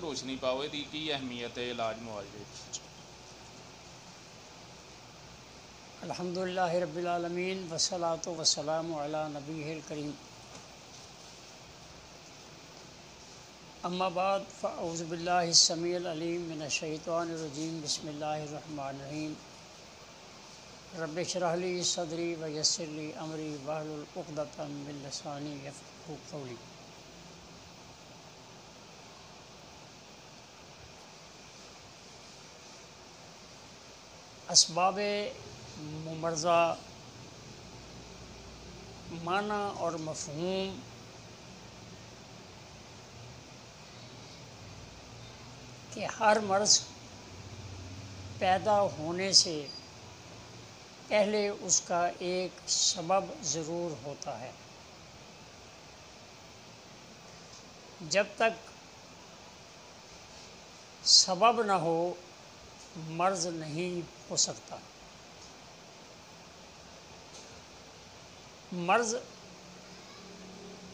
ਰੋਸ਼ਨੀ ਪਾਵੇ ਦੀ ਕੀ ਅਹਿਮੀਅਤ ਹੈ ਇਲਾਜ ਮੁਆਵਜ਼ੇ ਦੀ। الحمدللہ رب العالمین والصلاۃ والسلام علی نبیہ الکریم، اما بعد فاعوذ باللہ السمیع العلیم من الشیطان الرجیم، بسم اللہ الرحمن الرحیم۔ رب اشرح لی صدری ویسر لی امری واحلل عقدۃ من لسانی یفقہوا قولی۔ اسباب ممرضہ معنی اور مفہوم کہ ہر مرض پیدا ہونے سے پہلے اس کا ایک سبب ضرور ہوتا ہے۔ جب تک سبب نہ ہو مرض نہیں ہو سکتا۔ مرض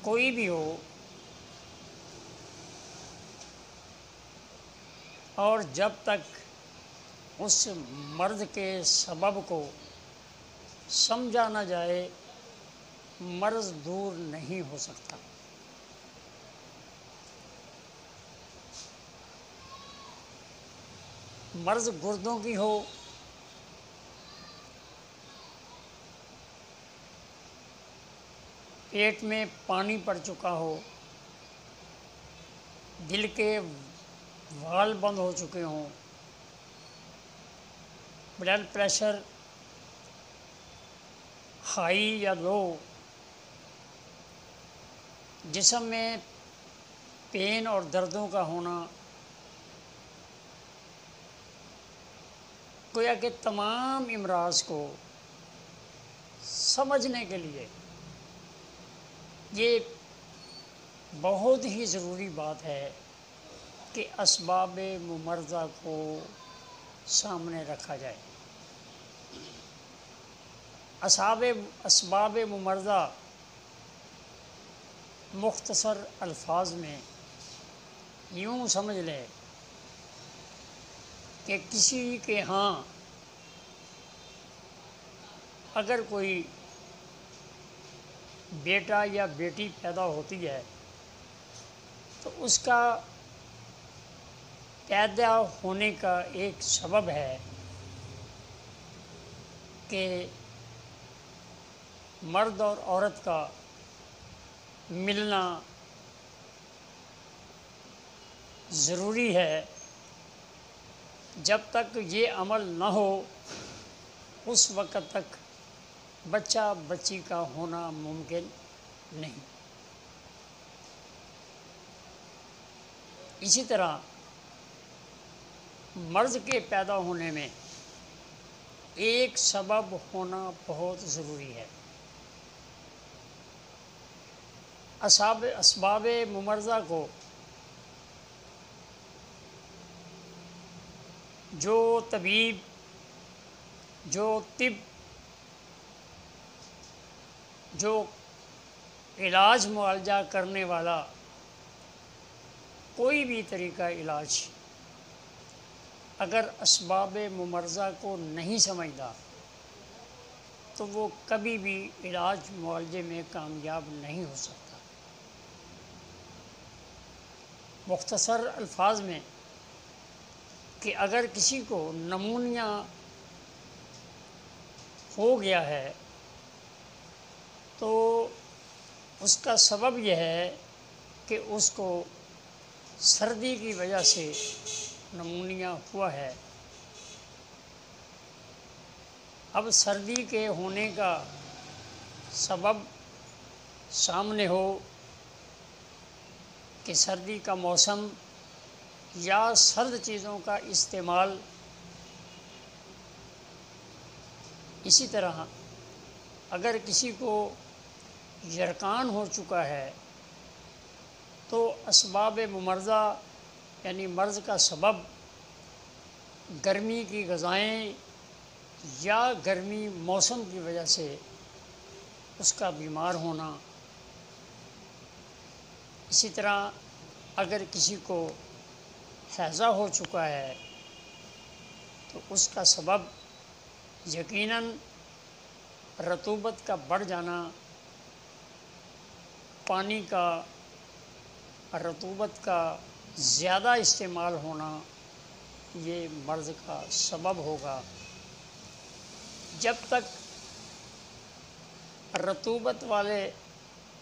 کوئی بھی ہو اور جب تک اس مرض کے سبب کو سمجھا نہ جائے مرض دور نہیں ہو سکتا۔ مرض گردوں کی ہو، پیٹ میں پانی پڑ چکا ہو، دل کے وال بند ہو چکے ہوں، بلڈ پریشر ہائی یا لو، جسم میں پین اور دردوں کا ہونا، گویا کہ تمام امراض کو سمجھنے کے لیے یہ بہت ہی ضروری بات ہے کہ اسباب ممرضہ کو سامنے رکھا جائے۔ اسباب ممرضہ مختصر الفاظ میں یوں سمجھ لیں کہ کسی کے ہاں اگر کوئی بیٹا یا بیٹی پیدا ہوتی ہے تو اس کا پیدا ہونے کا ایک سبب ہے کہ مرد اور عورت کا ملنا ضروری ہے۔ جب تک یہ عمل نہ ہو اس وقت تک بچہ بچی کا ہونا ممکن نہیں۔ اسی طرح مرض کے پیدا ہونے میں ایک سبب ہونا بہت ضروری ہے۔ اسباب ممرضہ کو جو طبیب، جو طب، جو علاج معالجہ کرنے والا کوئی بھی طریقہ علاج اگر اسباب ممرضہ کو نہیں سمجھتا تو وہ کبھی بھی علاج معالجے میں کامیاب نہیں ہو سکتا۔ مختصر الفاظ میں کہ اگر کسی کو نمونیا ہو گیا ہے تو اس کا سبب یہ ہے کہ اس کو سردی کی وجہ سے نمونیا ہوا ہے۔ اب سردی کے ہونے کا سبب سامنے ہو کہ سردی کا موسم یا سرد چیزوں کا استعمال، اسی طرح اگر کسی کو یرقان ہو چکا ہے تو اسباب ممرضہ یعنی مرض کا سبب گرمی کی غذائیں یا گرمی موسم کی وجہ سے اس کا بیمار ہونا، اسی طرح اگر کسی کو ہیضہ ہو چکا ہے تو اس کا سبب یقیناً رطوبت کا بڑھ جانا، پانی کا رطوبت کا زیادہ استعمال ہونا، یہ مرض کا سبب ہوگا۔ جب تک رطوبت والے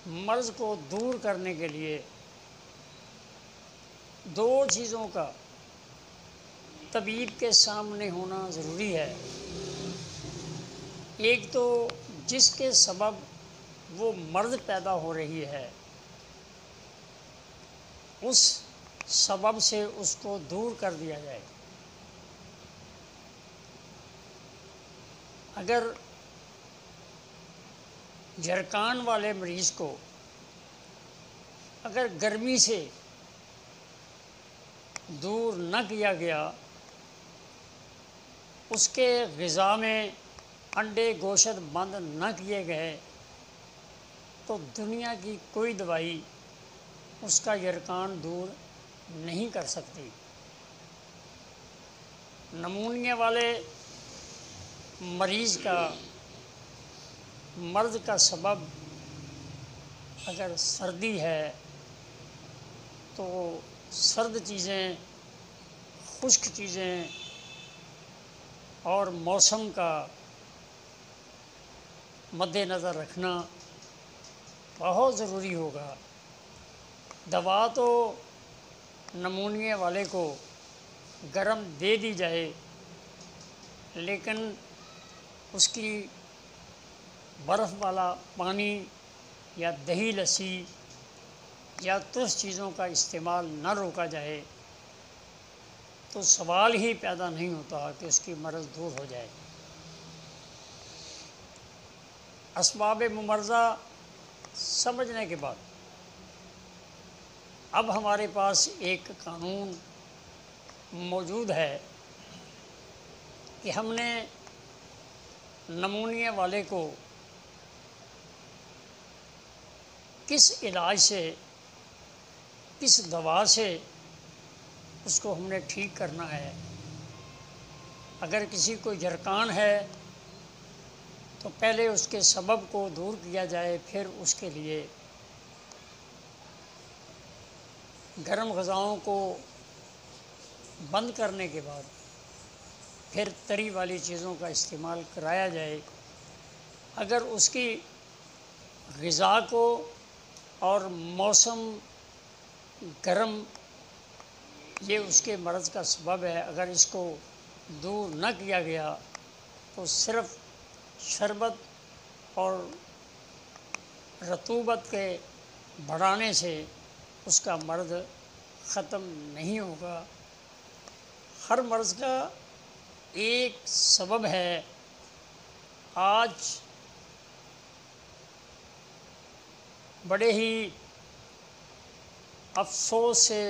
مرض کو دور کرنے کے لیے دو چیزوں کا طبیب کے سامنے ہونا ضروری ہے۔ ایک تو جس کے سبب وہ مرض پیدا ہو رہی ہے اس سبب سے اس کو دور کر دیا جائے۔ اگر جرکان والے مریض کو اگر گرمی سے دور نہ کیا گیا، اس کے غذا میں انڈے گوشت بند نہ کیے گئے، تو دنیا کی کوئی دوائی اس کا یرقان دور نہیں کر سکتی۔ نمونیا والے مریض کا مرض کا سبب اگر سردی ہے تو سرد چیزیں، خشک چیزیں اور موسم کا مد نظر رکھنا بہت ضروری ہوگا۔ دوا تو نمونیا والے کو گرم دے دی جائے، لیکن اس کی برف والا پانی یا دہی لسی یا ترش چیزوں کا استعمال نہ روکا جائے تو سوال ہی پیدا نہیں ہوتا کہ اس کی مرض دور ہو جائے۔ اسباب ممرضہ سمجھنے کے بعد اب ہمارے پاس ایک قانون موجود ہے کہ ہم نے نمونیا والے کو کس علاج سے، کس دوا سے اس کو ہم نے ٹھیک کرنا ہے۔ اگر کسی کو یرقان ہے تو پہلے اس کے سبب کو دور کیا جائے، پھر اس کے لیے گرم غذاؤں کو بند کرنے کے بعد پھر تری والی چیزوں کا استعمال کرایا جائے۔ اگر اس کی غذا کو اور موسم گرم یہ اس کے مرض کا سبب ہے، اگر اس کو دور نہ کیا گیا تو صرف شربت اور رطوبت کے بڑھانے سے اس کا مرض ختم نہیں ہوگا۔ ہر مرض کا ایک سبب ہے۔ آج بڑے ہی افسوس سے،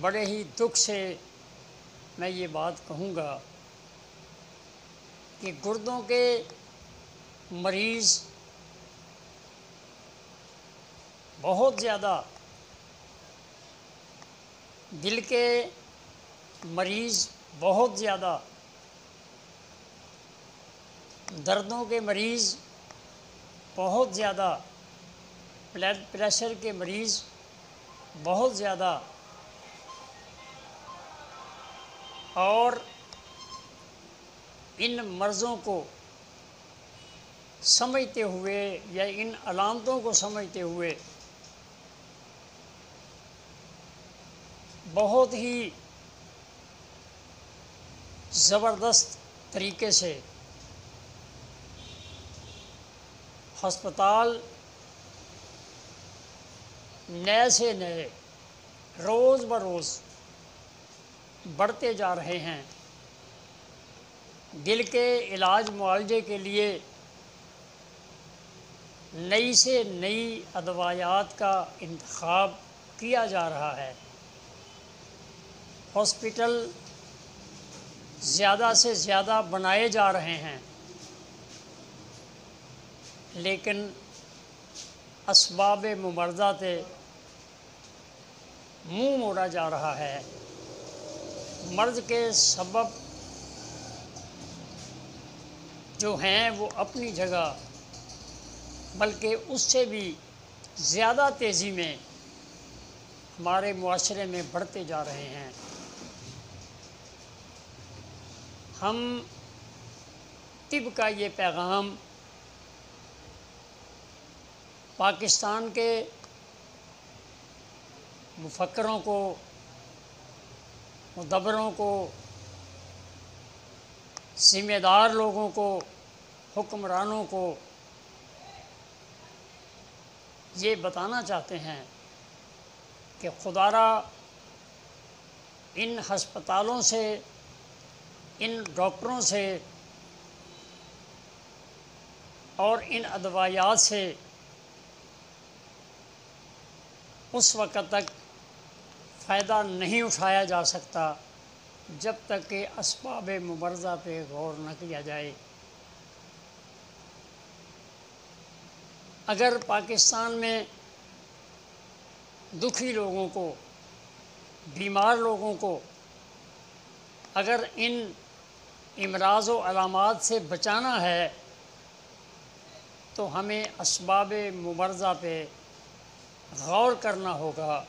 بڑے ہی دکھ سے میں یہ بات کہوں گا کہ گردوں کے مریض بہت زیادہ، دل کے مریض بہت زیادہ، دردوں کے مریض بہت زیادہ، بلڈ پریشر کے مریض بہت زیادہ، اور ان مرضوں کو سمجھتے ہوئے یا ان علامتوں کو سمجھتے ہوئے بہت ہی زبردست طریقے سے ہسپتال نئے سے نئے روز بروز بڑھتے جا رہے ہیں۔ دل کے علاج معالجے کے لیے نئی سے نئی ادویات کا انتخاب کیا جا رہا ہے۔ ہاسپٹل زیادہ سے زیادہ بنائے جا رہے ہیں، لیکن اسباب ممرضہ منہ موڑا جا رہا ہے۔ مرض کے سبب جو ہیں وہ اپنی جگہ، بلکہ اس سے بھی زیادہ تیزی میں ہمارے معاشرے میں بڑھتے جا رہے ہیں۔ ہم طب کا یہ پیغام پاکستان کے مفکروں کو، مدبروں کو، ذمہ دار لوگوں کو، حکمرانوں کو یہ بتانا چاہتے ہیں کہ خدا را ان ہسپتالوں سے، ان ڈاکٹروں سے اور ان ادویات سے اس وقت تک فائدہ نہیں اٹھایا جا سکتا جب تک کہ اسباب مبرزہ پہ غور نہ کیا جائے۔ اگر پاکستان میں دکھی لوگوں کو، بیمار لوگوں کو اگر ان امراض و علامات سے بچانا ہے تو ہمیں اسباب مبرزہ پہ غور کرنا ہوگا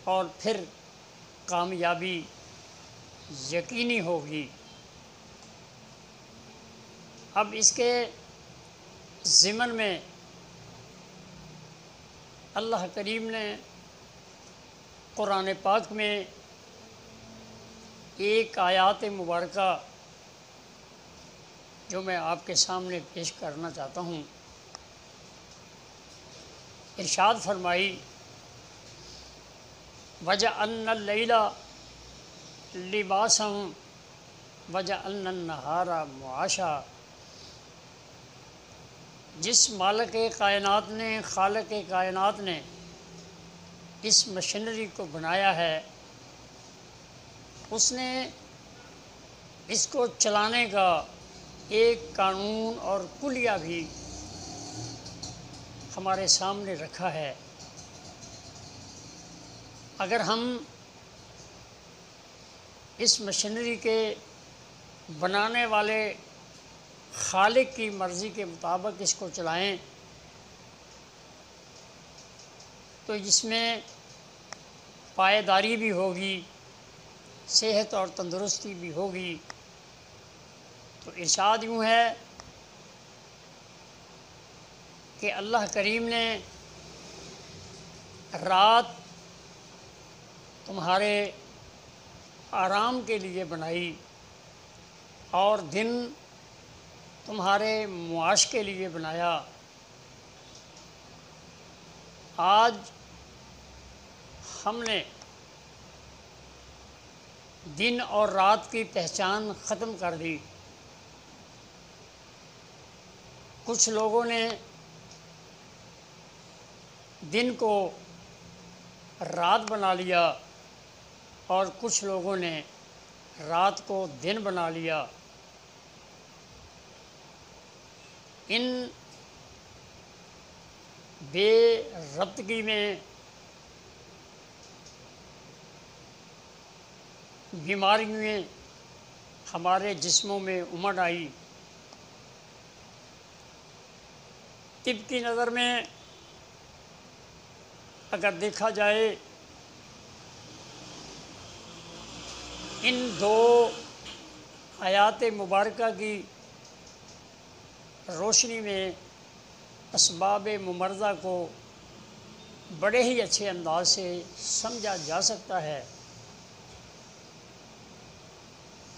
اور پھر کامیابی یقینی ہوگی۔ اب اس کے ضمن میں اللہ کریم نے قرآن پاک میں ایک آیات مبارکہ جو میں آپ کے سامنے پیش کرنا چاہتا ہوں، ارشاد فرمائی وَجَعَلْنَا اللَّيْلَ لِبَاسًا وَجَعَلْنَا النَّهَارَ مُعَاشًا۔ جس مالک کائنات نے، خالق کائنات نے اس مشینری کو بنایا ہے، اس نے اس کو چلانے کا ایک قانون اور کلیہ بھی ہمارے سامنے رکھا ہے۔ اگر ہم اس مشینری کے بنانے والے خالق کی مرضی کے مطابق اس کو چلائیں تو اس میں پائیداری بھی ہوگی، صحت اور تندرستی بھی ہوگی۔ تو ارشاد یوں ہے کہ اللہ کریم نے رات تمہارے آرام کے لیے بنائی اور دن تمہارے معاش کے لیے بنایا۔ آج ہم نے دن اور رات کی پہچان ختم کر دی۔ کچھ لوگوں نے دن کو رات بنا لیا اور کچھ لوگوں نے رات کو دن بنا لیا۔ ان بے ربطگی میں بیماریاں ہمارے جسموں میں امڑ آئی۔ طب کی نظر میں اگر دیکھا جائے ان دو آیات مبارکہ کی روشنی میں اسباب ممرضہ کو بڑے ہی اچھے انداز سے سمجھا جا سکتا ہے۔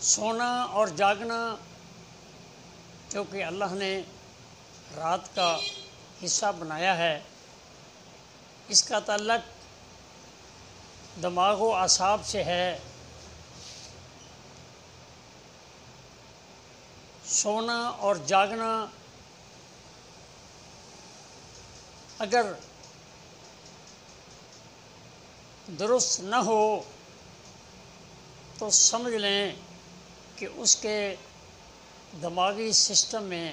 سونا اور جاگنا جو کہ اللہ نے رات کا حصہ بنایا ہے، اس کا تعلق دماغ و اعصاب سے ہے۔ سونا اور جاگنا اگر درست نہ ہو تو سمجھ لیں کہ اس کے دماغی سسٹم میں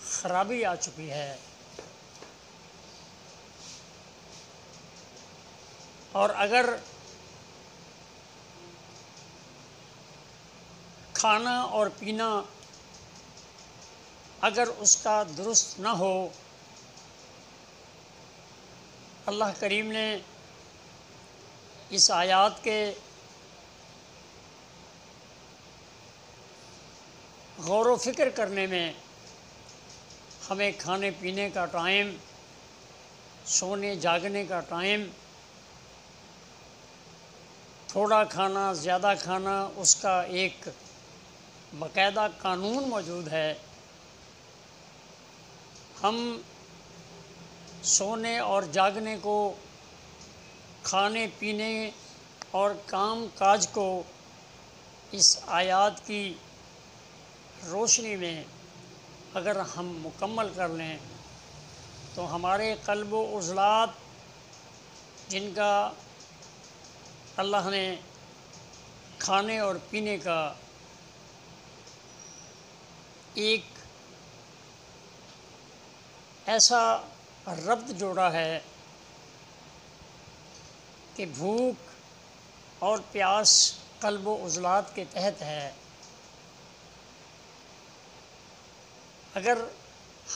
خرابی آ چکی ہے۔ اور اگر کھانا اور پینا اگر اس کا درست نہ ہو، اللہ کریم نے اس آیات کے غور و فکر کرنے میں ہمیں کھانے پینے کا ٹائم، سونے جاگنے کا ٹائم، تھوڑا کھانا زیادہ کھانا، اس کا ایک باقاعدہ قانون موجود ہے۔ ہم سونے اور جاگنے کو، کھانے پینے اور کام کاج کو اس آیات کی روشنی میں اگر ہم مکمل کر لیں تو ہمارے قلب و عضلات، جن کا اللہ نے کھانے اور پینے کا ایک ایسا ربط جوڑا ہے کہ بھوک اور پیاس قلب و عضلات کے تحت ہے، اگر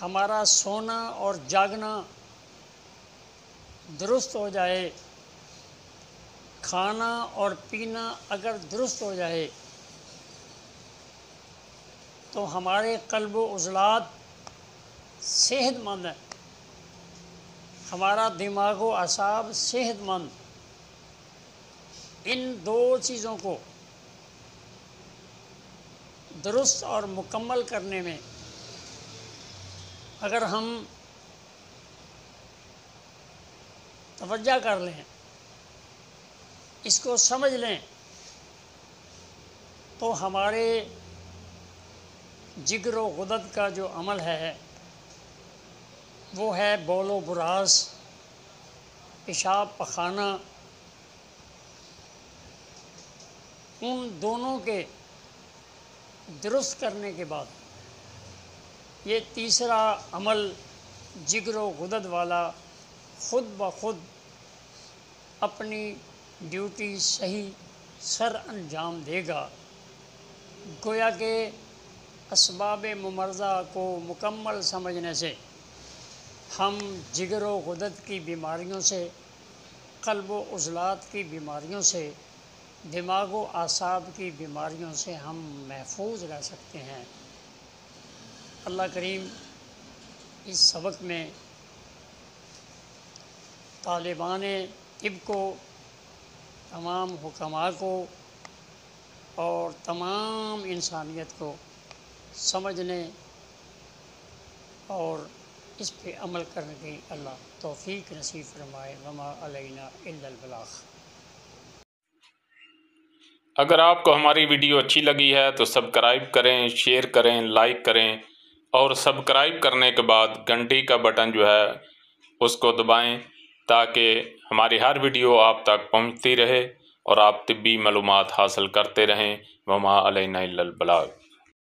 ہمارا سونا اور جاگنا درست ہو جائے، کھانا اور پینا اگر درست ہو جائے، تو ہمارے قلب و عضلات صحت مند ہے، ہمارا دماغ و اعصاب صحت مند۔ ان دو چیزوں کو درست اور مکمل کرنے میں اگر ہم توجہ کر لیں، اس کو سمجھ لیں، تو ہمارے جگر و غدد کا جو عمل ہے وہ ہے بول و براز، پیشاب پخانہ، ان دونوں کے درست کرنے کے بعد یہ تیسرا عمل جگر و غدد والا خود بخود اپنی ڈیوٹی صحیح سر انجام دے گا۔ گویا کہ اسباب ممرضہ کو مکمل سمجھنے سے ہم جگر و غدد کی بیماریوں سے، قلب و عضلات کی بیماریوں سے، دماغ و اعصاب کی بیماریوں سے ہم محفوظ رہ سکتے ہیں۔ اللہ کریم اس سبق میں طالبان طب کو، تمام حکماء کو اور تمام انسانیت کو سمجھنے اور اس پہ عمل کرنے کی اللہ توفیق نصیب فرمائے۔ وما علینا الا البلاغ۔ اگر آپ کو ہماری ویڈیو اچھی لگی ہے تو سبسکرائب کریں، شیئر کریں، لائک کریں، اور سبسکرائب کرنے کے بعد گھنٹی کا بٹن جو ہے اس کو دبائیں تاکہ ہماری ہر ویڈیو آپ تک پہنچتی رہے اور آپ طبی معلومات حاصل کرتے رہیں۔ وما علینا الا البلاغ۔